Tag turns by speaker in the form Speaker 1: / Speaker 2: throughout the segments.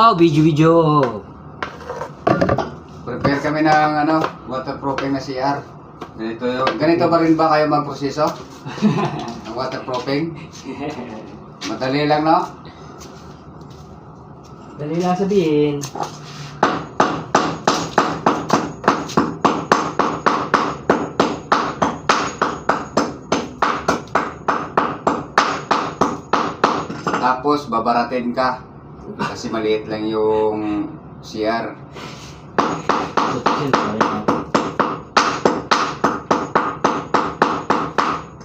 Speaker 1: Wow, video.
Speaker 2: Prepare kami ng waterproofing na CR. Ganito ba rin ba kayo magproseso? Ng waterproofing? Madali lang, no?
Speaker 1: Dali lang sabihin.
Speaker 2: Tapos babaratin ka. Kasi maliit lang yung CR.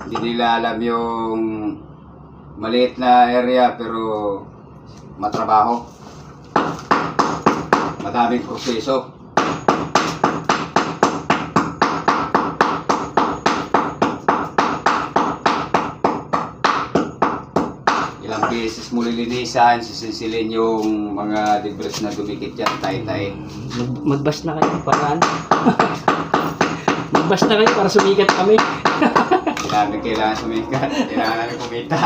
Speaker 2: Hindi nila alam yung maliit na area pero matrabaho. Madaming proseso. Ilang beses mo lilinisan, sisilin yung mga debris na dumikit dyan, tay-tay.
Speaker 1: Magbas na kayo para ano? Magbas na kayo para sumikat kami.
Speaker 2: Kailangan sumikat, kailangan namin kumita.